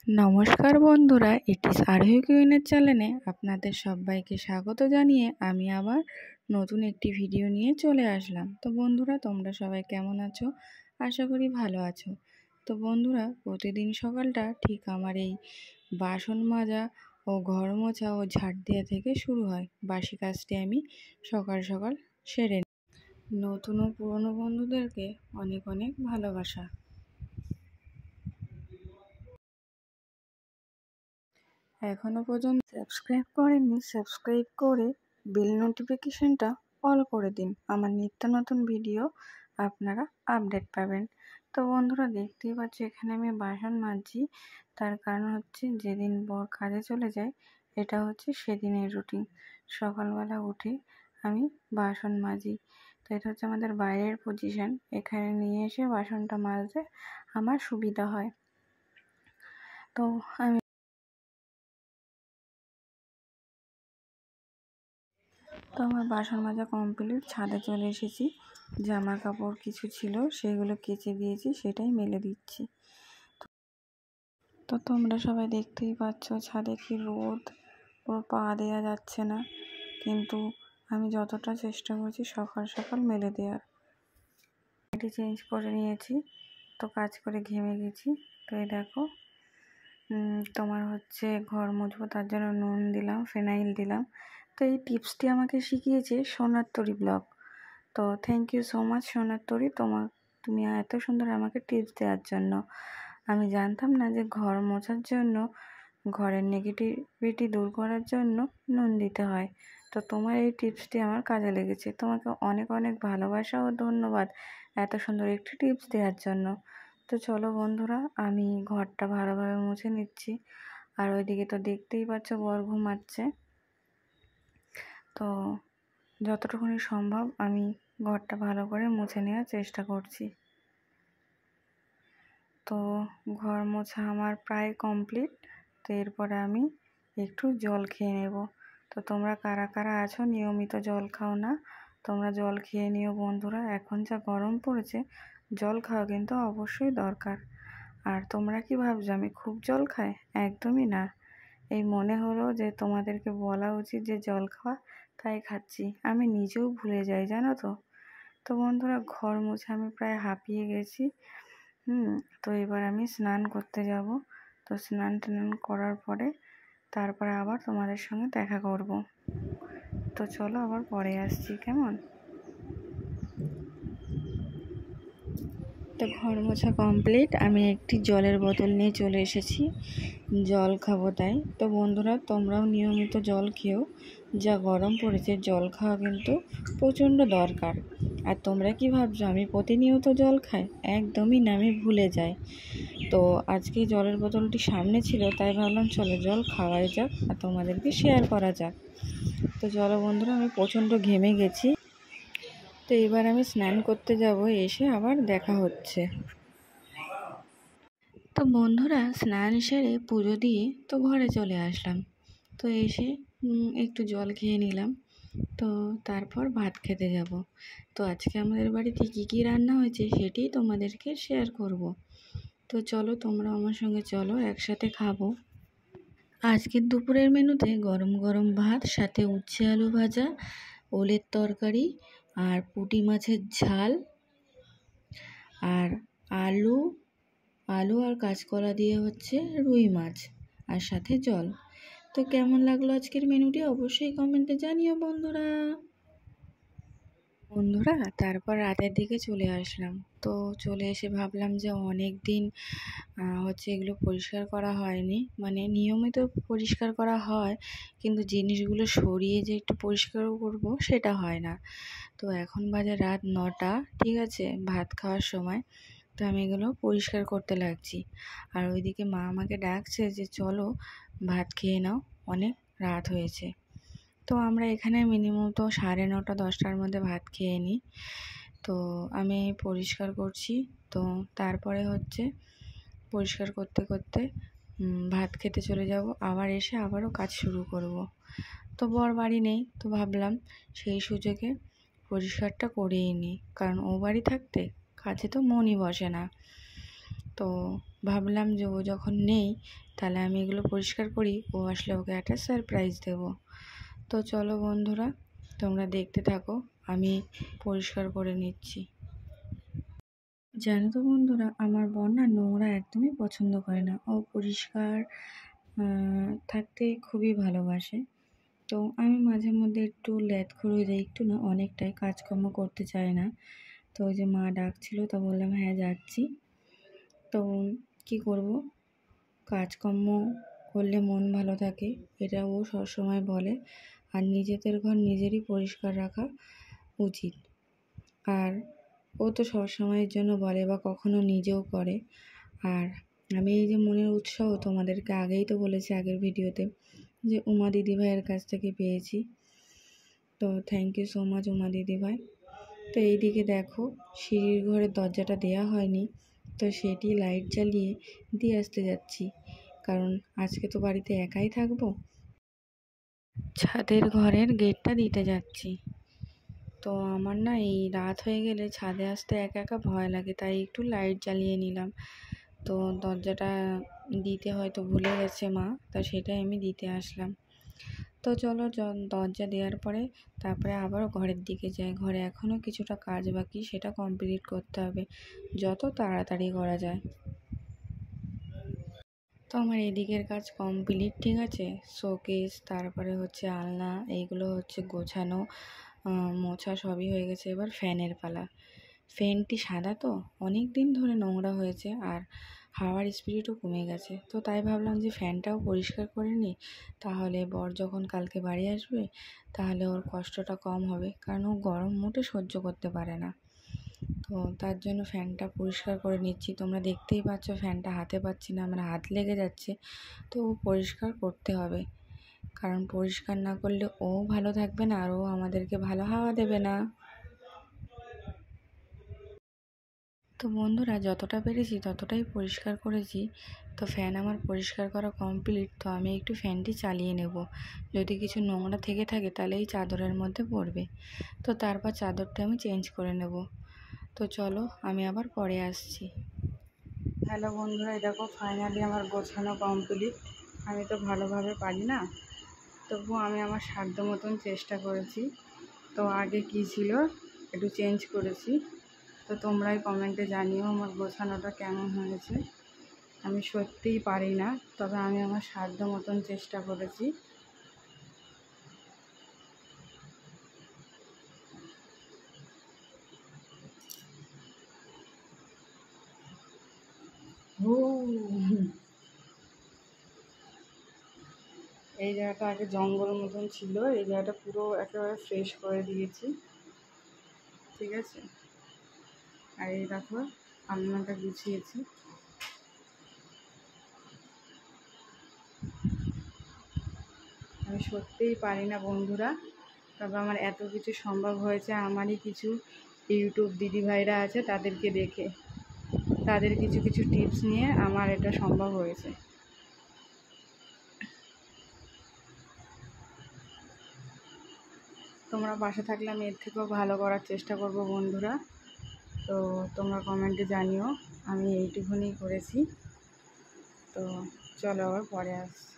নমস্কার বন্ধুরা, ইটিস আরোহী কুইনের চ্যানেলে আপনাদের সবাইকে স্বাগত জানিয়ে আমি আবার নতুন একটি ভিডিও নিয়ে চলে আসলাম। তো বন্ধুরা, তোমরা সবাই কেমন আছো? আশা করি ভালো আছো। তো বন্ধুরা, প্রতিদিন সকালটা ঠিক আমার এই বাসন মাজা ও ঘর মোছা ও ঝাড় দেওয়া থেকে শুরু হয়। বাসি কাজটি আমি সকাল সকাল সেরে নিই। নতুন ও পুরনো বন্ধুদেরকে অনেক অনেক ভালোবাসা। এখনও পর্যন্ত সাবস্ক্রাইব করেননি, সাবস্ক্রাইব করে বেল নোটিফিকেশনটা অল করে দিন। আমার নিত্য নতুন ভিডিও আপনারা আপডেট পাবেন। তো বন্ধুরা, দেখতেই পাচ্ছ এখানে আমি বাসন মাজছি। তার কারণ হচ্ছে যেদিন বর কাজে চলে যায়, এটা হচ্ছে সেদিনের রুটিন। সকালবেলা উঠে আমি বাসন মাজি। তো এটা হচ্ছে আমাদের বাইরের পজিশন। এখানে নিয়ে এসে বাসনটা মাজতে আমার সুবিধা হয়। তো আমি আমার বাসন মাজা কমপ্লিট। ছাদে চলে এসেছি। জামা কাপড় কিছু ছিল সেগুলো কেচে দিয়েছি, সেটাই মেলে দিচ্ছি। তো তোমরা সবাই দেখতেই পাচ্ছ ছাদে কি রোদ, পুরো পা দেওয়া যাচ্ছে না, কিন্তু আমি যতটা চেষ্টা করছি সকাল সকাল মেলে দেওয়ার। এটি চেঞ্জ করে নিয়েছি, তো কাজ করে ঘেমে গেছি। তো এই দেখো, তোমার হচ্ছে ঘর মুছবো, তার জন্য নুন দিলাম, ফেনাইল দিলাম। তো এই টিপসটি আমাকে শিখিয়েছে সোনার তরী ব্লগ। তো থ্যাংক ইউ সো মাচ সোনার তরী, তুমি এত সুন্দর আমাকে টিপস দেওয়ার জন্য। আমি জানতাম না যে ঘর মোছার জন্য, ঘরের নেগেটিভিটি দূর করার জন্য নুন দিতে হয়। তো তোমার এই টিপসটি আমার কাজে লেগেছে। তোমাকে অনেক অনেক ভালোবাসা ও ধন্যবাদ এত সুন্দর একটি টিপস দেওয়ার জন্য। তো চলো বন্ধুরা, আমি ঘরটা ভালোভাবে মুছে নিচ্ছি। আর ওইদিকে তো দেখতেই পাচ্ছ বর ঘুমাচ্ছে। তো যতটুকুনি সম্ভব আমি ঘরটা ভালো করে মুছে নেওয়ার চেষ্টা করছি। তো ঘর মোছা আমার প্রায় কমপ্লিট। তো এরপরে আমি একটু জল খেয়ে নেব। তো তোমরা কারা কারা আছো নিয়মিত জল খাও না, তোমরা জল খেয়ে নিও বন্ধুরা। এখন যা গরম পড়েছে, জল খাওয়া কিন্তু অবশ্যই দরকার। আর তোমরা কি ভাবছো আমি খুব জল খাই? একদমই না। এই মনে হলো যে তোমাদেরকে বলা উচিত যে জল খাওয়া, তাই খাচ্ছি। আমি নিজেও ভুলে যাই, জানো তো। তো বন্ধুরা, ঘর মুছে আমি প্রায় হাঁপিয়ে গেছি। তো এবার আমি স্নান করতে যাব। তো স্নান টান করার পরে তারপরে আবার তোমাদের সঙ্গে দেখা করব। তো চলো আবার পরে আসছি, কেমন? তো ঘর মোছা কমপ্লিট। আমি একটি জলের বোতল নিয়ে চলে এসেছি, জল খাবো তাই। তো বন্ধুরা, তোমরাও নিয়মিত জল খেও। যা গরম পড়েছে, জল খাওয়া কিন্তু প্রচণ্ড দরকার। আর তোমরা কি ভাবছো আমি প্রতিনিয়ত জল খাই? একদমই না, আমি ভুলে যাই। তো আজকে জলের বোতলটি সামনে ছিল, তাই ভাবলাম চলো জল খাওয়াই যাক আর তোমাদেরকে শেয়ার করা যাক। তো চলো বন্ধুরা, আমি প্রচণ্ড ঘেমে গেছি। তো এবার আমি স্নান করতে যাব, এসে আবার দেখা হচ্ছে। তো বন্ধুরা, স্নান সেরে পুজো দিয়ে তো ঘরে চলে আসলাম। তো এসে একটু জল খেয়ে নিলাম। তো তারপর ভাত খেতে যাব। তো আজকে আমাদের বাড়িতে কী কী রান্না হয়েছে সেটাই তোমাদেরকে শেয়ার করব। তো চলো তোমরা আমার সঙ্গে চলো, একসাথে খাবো। আজকের দুপুরের মেনুতে গরম গরম ভাত, সাথে উচ্ছে আলু ভাজা, ওলের তরকারি, আর পুঁটি মাছের ঝাল, আর আলু আর কাঁচকলা দিয়ে হচ্ছে রুই মাছ, আর সাথে জল। তো কেমন লাগলো আজকের মেনুটি অবশ্যই কমেন্টে জানিও বন্ধুরা। তারপর রাতের দিকে চলে আসলাম। তো চলে এসে ভাবলাম যে অনেক দিন হচ্ছে এগুলো পরিষ্কার করা হয়নি, মানে নিয়মিত পরিষ্কার করা হয়, কিন্তু জিনিসগুলো সরিয়ে যে একটু পরিষ্কার করব সেটা হয় না। তো এখন বাজে রাত 9টা, ঠিক আছে, ভাত খাওয়ার সময়। তো আমি এগুলো পরিষ্কার করতে লাগছি। আর ওইদিকে মা আমাকে ডাকছে যে চলো ভাত খেয়ে নাও, অনেক রাত হয়েছে। তো আমরা এখানে মিনিমাম তো 9:30 10টার মধ্যে ভাত খেয়ে নিই। তো আমি পরিষ্কার করছি। তো তারপরে হচ্ছে পরিষ্কার করতে করতে ভাত খেতে চলে যাব, আবার এসে আবারও কাজ শুরু করব। তো বর বাড়ি নেই, তো ভাবলাম সেই সুযোগে পরিষ্কারটা করেই নিই, কারণ ও বাড়ি থাকতে কাজে তো মনই বসে না। তো ভাবলাম যে ও যখন নেই তাহলে আমি এগুলো পরিষ্কার করি, ও আসলে ওকে একটা সারপ্রাইজ দেবো। তো চলো বন্ধুরা, তোমরা দেখতে থাকো, আমি পরিষ্কার করে নিচ্ছি। জানো তো বন্ধুরা, আমার বোন না নোংরা একদমই পছন্দ করে না, ও পরিষ্কার থাকতে খুবই ভালোবাসে। তো আমি মাঝে মধ্যে একটু ল্যাটখুর হয়ে যাই, একটু না অনেকটাই, কাজকর্ম করতে চায় না। তো ওই যে মা ডাকছিল, তো বললাম হ্যাঁ যাচ্ছি। তো কি করব, কাজকর্ম করলে মন ভালো থাকে, এটা ও সবসময় বলে। আর নিজেদের ঘর নিজেরই পরিষ্কার রাখা উচিত। আর ও তো সবসময়ের জন্য বলে বা কখনো নিজেও করে। আর আমি এই যে মনের উৎসাহ তোমাদেরকে আগেই তো বলেছি আগের ভিডিওতে, যে উমা দিদিভাইয়ের কাছ থেকে পেয়েছি। তো thank you so much Uma দিদিভাই। তো এইদিকে দেখো, সিঁড়ির ঘরের দরজাটা দেয়া হয়নি, তো সেটি লাইট জ্বালিয়ে দিয়ে আসতে যাচ্ছি, কারণ আজকে তো বাড়িতে একাই থাকবো। ছাদের ঘরের গেটটা দিতে যাচ্ছি। তো আমার না এই রাত হয়ে গেলে ছাদে আসতে একা একা ভয় লাগে, তাই একটু লাইট জ্বালিয়ে নিলাম। তো দরজাটা দিতে হয়তো ভুলে গেছে মা, তা সেটাই আমি দিতে আসলাম। তো চলো দরজা দেওয়ার পরে তারপরে আবার ঘরের দিকে যাই। ঘরে এখনও কিছুটা কাজ বাকি, সেটা কমপ্লিট করতে হবে, যত তাড়াতাড়ি করা যায়। তো আমার এদিকের কাজ কমপ্লিট, ঠিক আছে। শোকেস, তারপরে হচ্ছে আলনা, এইগুলো হচ্ছে গোছানো, মোছা সবই হয়ে গেছে। এবার ফ্যানের পালা। ফ্যানটি সাদা তো অনেক দিন ধরে নোংরা হয়েছে, আর হাওয়ার স্পিডও কমে গেছে। তো তাই ভাবলাম যে ফ্যানটাও পরিষ্কার করে নিই, তাহলে বর যখন কালকে বাড়ি আসবে তাহলে ওর কষ্টটা কম হবে, কারণ ও গরম মোটে সহ্য করতে পারে না। তো তার জন্য ফ্যানটা পরিষ্কার করে নিচ্ছি। তোমরা দেখতেই পাচ্ছ ফ্যানটা হাতে পাচ্ছি না, আমার হাত লেগে যাচ্ছে। তো পরিষ্কার করতে হবে, কারণ পরিষ্কার না করলে ও ভালো থাকবে না, আর ও আমাদেরকে ভালো হাওয়া দেবে না। তো বন্ধুরা, যতটা পেরেছি ততটাই পরিষ্কার করেছি। তো ফ্যান আমার পরিষ্কার করা কমপ্লিট। তো আমি একটু ফ্যানটি চালিয়ে নেব, যদি কিছু নোংরা থেকে থাকে তাহলে এই চাদরের মধ্যে পড়বে। তো তারপর চাদরটা আমি চেঞ্জ করে নেব। তো চলো, আমি আবার পরে আসছি। হ্যালো বন্ধুরা, এই দেখো ফাইনালি আমার গোছানো কমপ্লিট। আমি তো ভালোভাবে পারি না, তবুও আমি আমার সাধ্য মতন চেষ্টা করেছি। তো আগে কি ছিল একটু চেঞ্জ করেছি। তো তোমরাই কমেন্টে জানিও আমার গোছানোটা কেমন হয়েছে। আমি সত্যিই পারি না, তবে আমি আমার সাধ্য মতন চেষ্টা করেছি। এই জায়গাটা আগে জঙ্গল মতন ছিল, এই জায়গাটা পুরো একেবারে ফ্রেশ করে দিয়েছি, ঠিক আছে। আর এই দেখো আলনাটা গুছিয়েছি। আমি সত্যিই পারি না বন্ধুরা, তবে আমার এত কিছু সম্ভব হয়েছে আমারই কিছু ইউটিউব দিদিভাইরা আছে, তাদেরকে দেখে, তাদের কিছু কিছু টিপস নিয়ে আমার এটা সম্ভব হয়েছে। তোমরা পাশে থাকলে আমি এর থেকেও ভালো করার চেষ্টা করব বন্ধুরা। তো তোমরা কমেন্টে জানিও আমি এইটুকুনি করেছি। তো চলো আবার পরে আসছি।